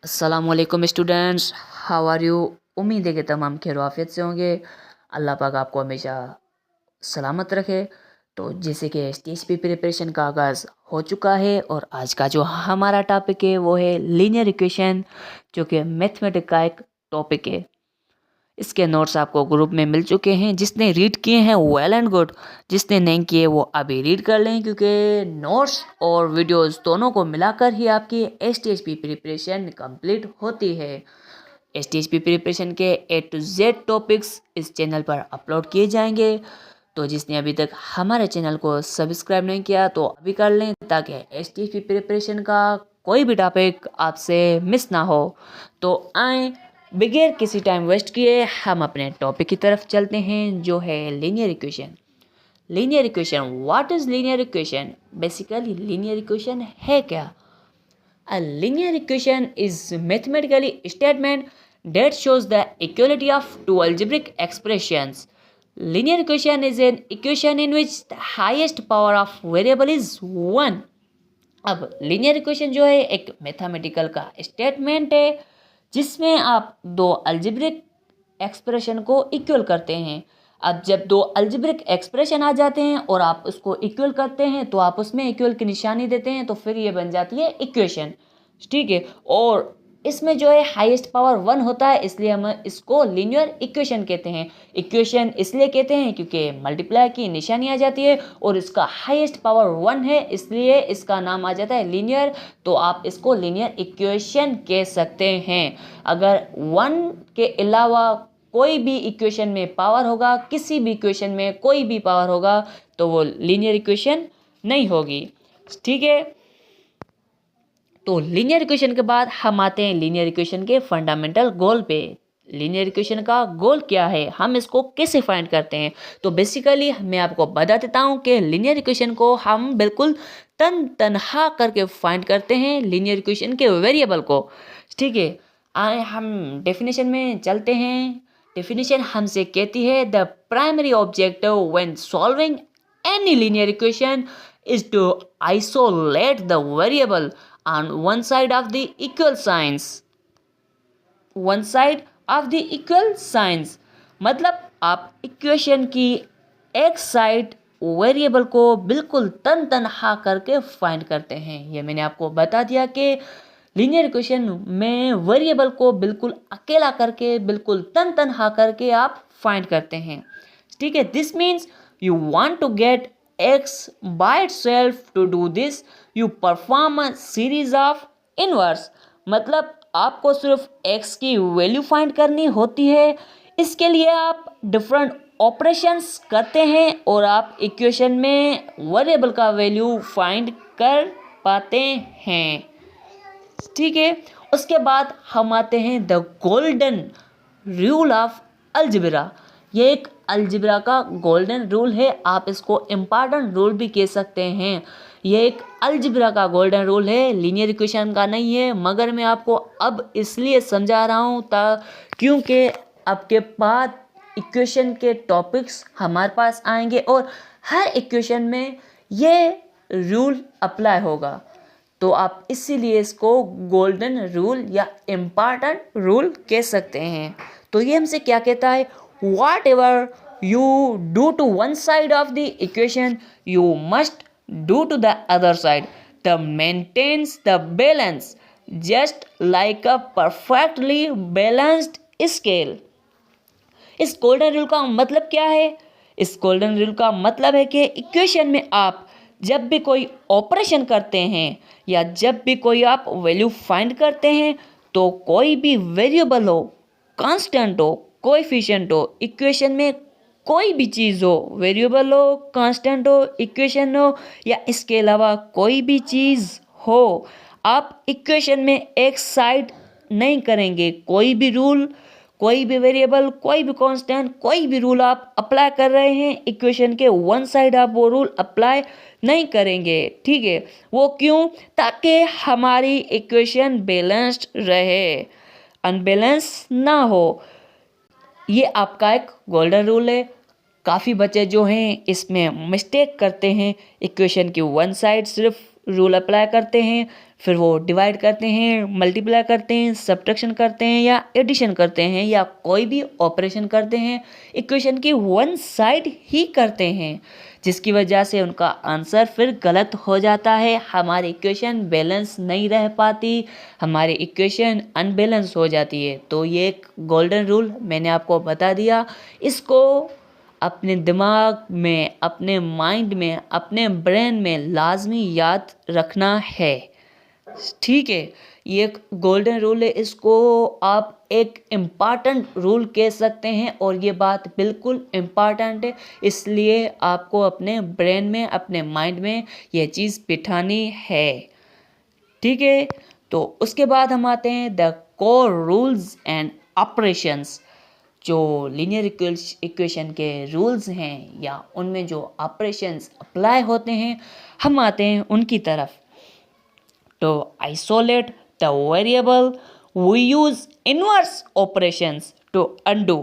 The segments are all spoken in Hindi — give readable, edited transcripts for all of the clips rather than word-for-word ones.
अस्सलामुअलैकुम स्टूडेंट्स, हाउ आर यू। उम्मीद है कि तमाम खैर आफियत से होंगे। अल्लाह पाक आपको हमेशा सलामत रखे। तो जैसे कि एसटीएसपी प्रिपरेशन का आगाज़ हो चुका है और आज का जो हमारा टॉपिक है वो है लीनियर इक्वेशन, जो कि मैथमेटिक्स का एक टॉपिक है। इसके नोट्स आपको ग्रुप में मिल चुके हैं। जिसने रीड किए हैं वेल एंड गुड, जिसने नहीं किए वो अभी रीड कर लें, क्योंकि नोट्स और वीडियोस दोनों को मिलाकर ही आपकी एसटीएसपी प्रिपरेशन कंप्लीट होती है। एसटीएसपी प्रिपरेशन के ए टू जेड टॉपिक्स इस चैनल पर अपलोड किए जाएंगे। तो जिसने अभी तक हमारे चैनल को सब्सक्राइब नहीं किया तो अभी कर लें, ताकि एसटीएसपी प्रिपरेशन का कोई भी टॉपिक आपसे मिस ना हो। तो आए बगैर किसी टाइम वेस्ट किए हम अपने टॉपिक की तरफ चलते हैं, जो है linear equation. Linear equation, what is linear equation? Basically linear equation है क्या? A linear equation is mathematically statement that shows the equality of two algebraic expressions. Linear equation is an equation in which the highest power of variable is 1. अब लीनियर इक्वेशन जो है एक मैथमेटिकल का स्टेटमेंट है जिसमें आप दो अलजेब्रिक एक्सप्रेशन को इक्वल करते हैं। अब जब दो अलजेब्रिक एक्सप्रेशन आ जाते हैं और आप उसको इक्वल करते हैं तो आप उसमें इक्वल की निशानी देते हैं, तो फिर ये बन जाती है इक्वेशन। ठीक है, और इसमें जो है हाईएस्ट पावर 1 होता है, इसलिए हम इसको लीनियर इक्वेशन कहते हैं। इक्वेशन इसलिए कहते हैं क्योंकि मल्टीप्लाई की निशानी आ जाती है और इसका हाईएस्ट पावर 1 है, इसलिए इसका नाम आ जाता है लीनियर। तो आप इसको लीनियर इक्वेशन कह सकते हैं। अगर 1 के अलावा कोई भी इक्वेशन में पावर होगा, किसी भी इक्वेशन में कोई भी पावर होगा, तो वो लीनियर इक्वेशन नहीं होगी। ठीक है, तो लीनियर इक्वेशन के बाद हम आते हैं लीनियर इक्वेशन के फंडामेंटल गोल पे। लीनियर इक्वेशन का गोल क्या है, हम इसको कैसे फाइंड करते हैं? तो बेसिकली मैं आपको बता देता हूँ कि लीनियर इक्वेशन को हम बिल्कुल तनहा करके फाइंड करते हैं, लीनियर इक्वेशन के वेरिएबल को। ठीक है, आए हम डेफिनेशन में चलते हैं। डेफिनेशन हमसे कहती है the primary objective when solving any linear equation is to isolate the variable on one side of the equal signs. One side of the equal signs मतलब आप इक्वेशन की एक साइड वेरिएबल को बिल्कुल तनहा करके फाइंड करते हैं। ये मैंने आपको बता दिया कि लीनियर इक्वेशन में वेरिएबल को बिल्कुल अकेला करके, बिल्कुल तनहा करके आप फाइंड करते हैं। ठीक है, this means you want to get x by itself. To do this you perform a series of inverse. मतलब आपको सिर्फ x की वैल्यू फाइंड करनी होती है। इसके लिए आप डिफरेंट ऑपरेशंस करते हैं और आप इक्वेशन में वेरिएबल का वैल्यू फाइंड कर पाते हैं। ठीक है, उसके बाद हम आते हैं the golden rule of algebra. ये एक अलजेब्रा का गोल्डन रूल है, आप इसको इम्पॉर्टेंट रूल भी कह सकते हैं। ये एक अलजेब्रा का गोल्डन रूल है, लीनियर इक्वेशन का नहीं है। मगर मैं आपको अब इसलिए समझा रहा हूँ क्योंकि अब के बाद इक्वेशन के टॉपिक्स हमारे पास आएंगे और हर इक्वेशन में ये रूल अप्लाई होगा, तो आप इसीलिए इसको गोल्डन रूल या इम्पॉर्टेंट रूल कह सकते हैं। तो ये हमसे क्या कहता है, whatever you do to one side of the equation you must do to the other side to maintain the balance, just like a perfectly balanced scale. इस गोल्डन रूल का मतलब क्या है? इस गोल्डन रूल का मतलब है कि इक्वेशन में आप जब भी कोई ऑपरेशन करते हैं या जब भी कोई आप वैल्यू फाइंड करते हैं, तो कोई भी वेरिएबल हो, कांस्टेंट हो, कोएफिशिएंट हो, इक्वेशन में कोई भी चीज़ हो, वेरिएबल हो, कांस्टेंट हो, इक्वेशन हो या इसके अलावा कोई भी चीज़ हो, आप इक्वेशन में एक साइड नहीं करेंगे। कोई भी रूल, कोई भी वेरिएबल, कोई भी कांस्टेंट, कोई भी रूल आप अप्लाई कर रहे हैं, इक्वेशन के वन साइड आप वो रूल अप्लाई नहीं करेंगे। ठीक है, वो क्यों? ताकि हमारी इक्वेशन बैलेंस्ड रहे, अनबैलेंस ना हो। ये आपका एक गोल्डन रूल है। काफ़ी बच्चे जो हैं इसमें मिस्टेक करते हैं, इक्वेशन की वन साइड सिर्फ रूल अप्लाई करते हैं, फिर वो डिवाइड करते हैं, मल्टीप्लाई करते हैं, सब्ट्रैक्शन करते हैं या एडिशन करते हैं या कोई भी ऑपरेशन करते हैं, इक्वेशन की वन साइड ही करते हैं, जिसकी वजह से उनका आंसर फिर गलत हो जाता है। हमारी इक्वेशन बैलेंस नहीं रह पाती, हमारी इक्वेशन अनबैलेंस हो जाती है। तो ये एक गोल्डन रूल मैंने आपको बता दिया, इसको अपने दिमाग में, अपने माइंड में, अपने ब्रेन में लाजमी याद रखना है, ठीक है। ये एक गोल्डन रूल है, इसको आप एक इम्पॉर्टेंट रूल कह सकते हैं और ये बात बिल्कुल इम्पॉर्टेंट है, इसलिए आपको अपने ब्रेन में, अपने माइंड में ये चीज़ बिठानी है, ठीक है। तो उसके बाद हम आते हैं the core rules and operations. जो लीनियर इक्वेशन के रूल्स हैं या उनमें जो ऑपरेशंस अप्लाई होते हैं, हम आते हैं उनकी तरफ। To isolate the variable, we use inverse operations to undo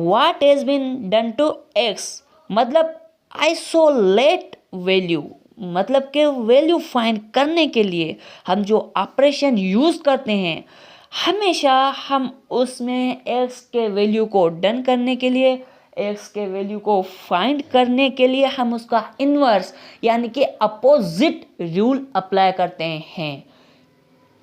what has been done to x। मतलब isolate value, मतलब कि वैल्यू फाइंड करने के लिए हम जो ऑपरेशन यूज़ करते हैं, हमेशा हम उसमें x के वैल्यू को डन करने के लिए, x के वैल्यू को फाइंड करने के लिए हम उसका इन्वर्स यानी कि अपोजिट रूल अप्लाई करते हैं,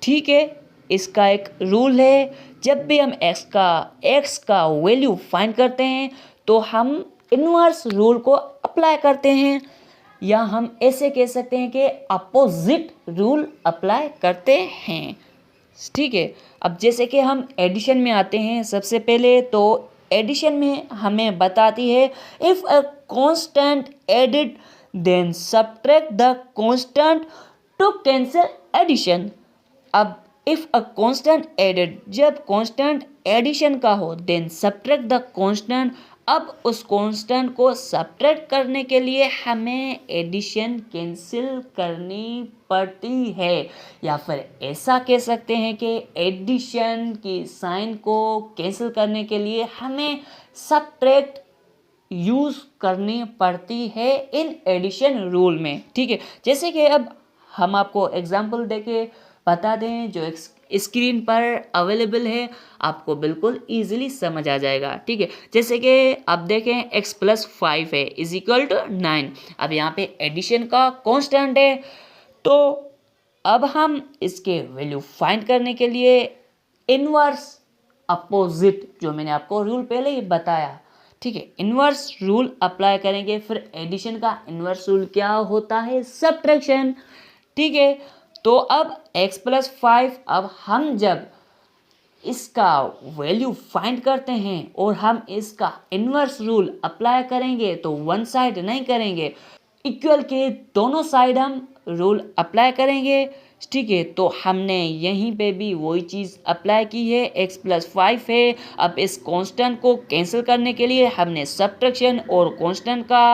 ठीक है। इसका एक रूल है, जब भी हम x का वैल्यू फाइंड करते हैं तो हम इन्वर्स रूल को अप्लाई करते हैं, या हम ऐसे कह सकते हैं कि अपोजिट रूल अप्लाई करते हैं, ठीक है। अब जैसे कि हम एडिशन में आते हैं, सबसे पहले तो एडिशन में हमें बताती है if a constant added then subtract the constant to cancel addition. अब इफ़ अ कांस्टेंट एडेड, जब कांस्टेंट एडिशन का हो, देन सब्ट्रैक्ट द कांस्टेंट, अब उस कांस्टेंट को सब्ट्रैक्ट करने के लिए हमें एडिशन कैंसिल करनी पड़ती है, या फिर ऐसा कह सकते हैं कि एडिशन की साइन को कैंसिल करने के लिए हमें सब्ट्रैक्ट यूज़ करनी पड़ती है इन एडिशन रूल में, ठीक है। जैसे कि अब हम आपको एग्जांपल देके बता दें जो स्क्रीन पर अवेलेबल है, आपको बिल्कुल इजीली समझ आ जाएगा, ठीक है। जैसे कि आप देखें x+5 है इज इक्वल टू 9। अब यहाँ पे एडिशन का कांस्टेंट है, तो अब हम इसके वैल्यू फाइंड करने के लिए इनवर्स अपोजिट, जो मैंने आपको रूल पहले ही बताया, ठीक है, इनवर्स रूल अप्लाई करेंगे। फिर एडिशन का इनवर्स रूल क्या होता है? सब्ट्रैक्शन, ठीक है। तो अब x+5, अब हम जब इसका वैल्यू फाइंड करते हैं और हम इसका इन्वर्स रूल अप्लाई करेंगे तो वन साइड नहीं करेंगे, इक्वल के दोनों साइड हम रूल अप्लाई करेंगे, ठीक है। तो हमने यहीं पे भी वही चीज़ अप्लाई की है, x+5 है। अब इस कांस्टेंट को कैंसिल करने के लिए हमने सब्ट्रैक्शन और कांस्टेंट का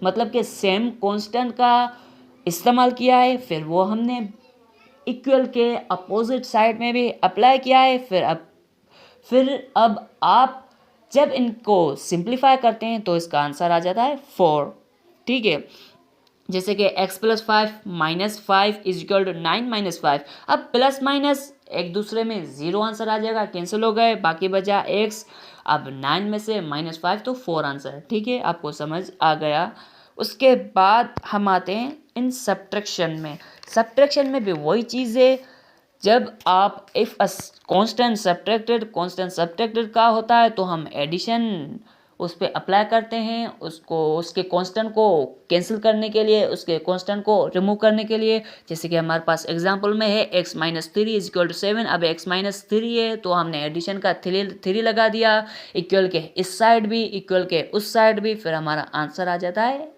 मतलब कि सेम कांस्टेंट का इस्तेमाल किया है, फिर वो हमने इक्वल के अपोजिट साइड में भी अप्लाई किया है। फिर अब आप जब इनको सिंप्लीफाई करते हैं तो इसका आंसर आ जाता है 4, ठीक है। जैसे कि x+5 -5 इज इक्वल टू 9 - 5। अब प्लस माइनस एक दूसरे में ज़ीरो आंसर आ जाएगा, कैंसिल हो गए, बाकी बचा x। अब 9 में से -5 तो 4 आंसर, ठीक है, आपको समझ आ गया। उसके बाद हम आते हैं इन सब्ट्रैक्शन में। सब्ट्रैक्शन में भी वही चीज़ है, जब आप इफ़ अ कांस्टेंट सब्ट्रैक्टेड का होता है तो हम एडिशन उस पर अप्लाई करते हैं, उसको उसके कांस्टेंट को कैंसिल करने के लिए, उसके कांस्टेंट को रिमूव करने के लिए। जैसे कि हमारे पास एग्जांपल में है x-3 इज इक्वल टू 7। अब x-3 है तो हमने एडिशन का 3 लगा दिया, इक्वल के इस साइड भी, इक्वल के उस साइड भी, फिर हमारा आंसर आ जाता है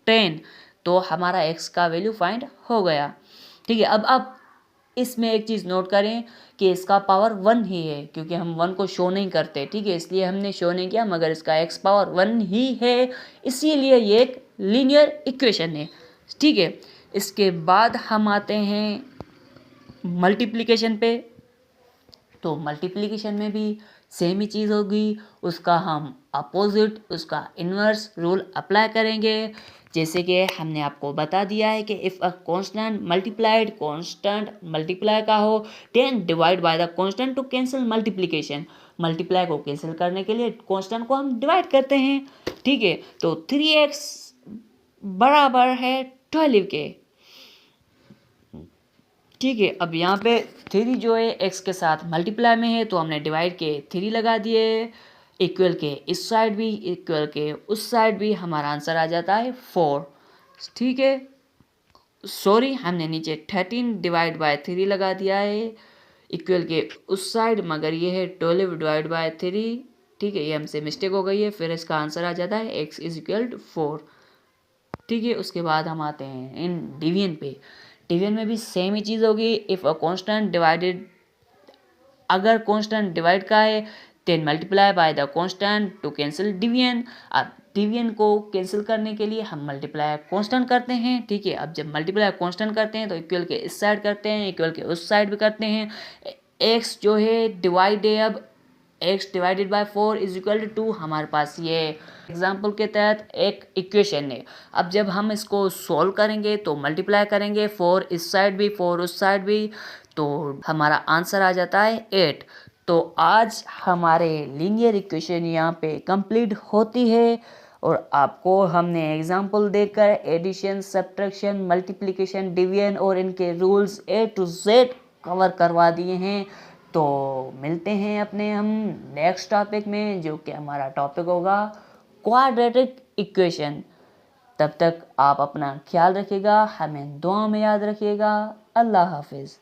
10। तो हमारा x का वैल्यू फाइंड हो गया, ठीक है। अब इसमें एक चीज़ नोट करें कि इसका पावर 1 ही है, क्योंकि हम 1 को शो नहीं करते, ठीक है, इसलिए हमने शो नहीं किया, मगर इसका x पावर 1 ही है, इसीलिए ये एक लीनियर इक्वेशन है, ठीक है। इसके बाद हम आते हैं मल्टीप्लिकेशन पे। तो मल्टीप्लिकेशन में भी सेम ही चीज़ होगी, उसका हम अपोजिट, उसका इन्वर्स रूल अप्लाई करेंगे। जैसे कि हमने आपको बता दिया है कि इफ़ अ कांस्टेंट मल्टीप्लाई का हो, then divide by the constant to cancel multiplication. Multiply को कैंसिल करने के लिए कांस्टेंट को हम डिवाइड करते हैं, ठीक है। तो 3x बराबर है 12 के, ठीक है। अब यहाँ पे 3 जो है x के साथ मल्टीप्लाई में है, तो हमने डिवाइड के 3 लगा दिए, इक्वल के इस साइड भी इक्वल के उस साइड भी, हमारा आंसर आ जाता है 4, ठीक है। सॉरी, हमने नीचे 13 डिवाइड बाय 3 लगा दिया है, इक्वल के उस साइड, मगर ये है 12 डिवाइड बाय 3, ठीक है। ये हमसे मिस्टेक हो गई है, फिर इसका आंसर आ जाता है x इज इक्वल टू 4, ठीक है। उसके बाद हम आते हैं इन डिवीजन पे। डिवीजन में भी सेम ही चीज़ होगी, इफ़ अ कांस्टेंट डिवाइडेड, अगर कांस्टेंट डिवाइड का है then multiply by the constant to cancel division. अब डिवीजन को कैंसिल करने के लिए हम मल्टीप्लाई कांस्टेंट करते हैं, ठीक है। अब जब मल्टीप्लाई कांस्टेंट करते हैं तो इक्वल के इस साइड करते हैं, इक्वल के उस साइड भी करते हैं। एक्स जो है डिवाइड है, अब x divided by 4 is equal to 2, हमारे पास ये एग्जाम्पल के तहत एक इक्वेशन है। अब जब हम इसको सॉल्व करेंगे तो मल्टीप्लाई करेंगे 4 इस साइड भी 4 उस साइड भी, तो हमारा आंसर आ जाता है 8। तो आज हमारे लीनियर इक्वेशन यहाँ पे कंप्लीट होती है, और आपको हमने एग्जाम्पल देकर एडिशन, सब्ट्रैक्शन, मल्टीप्लिकेशन, डिवीजन और इनके rules A to Z cover करवा दिए हैं। तो मिलते हैं अपने हम नेक्स्ट टॉपिक में, जो कि हमारा टॉपिक होगा क्वाड्रेटिक इक्वेशन। तब तक आप अपना ख्याल रखिएगा, हमें दुआ में याद रखिएगा। अल्लाह हाफिज़।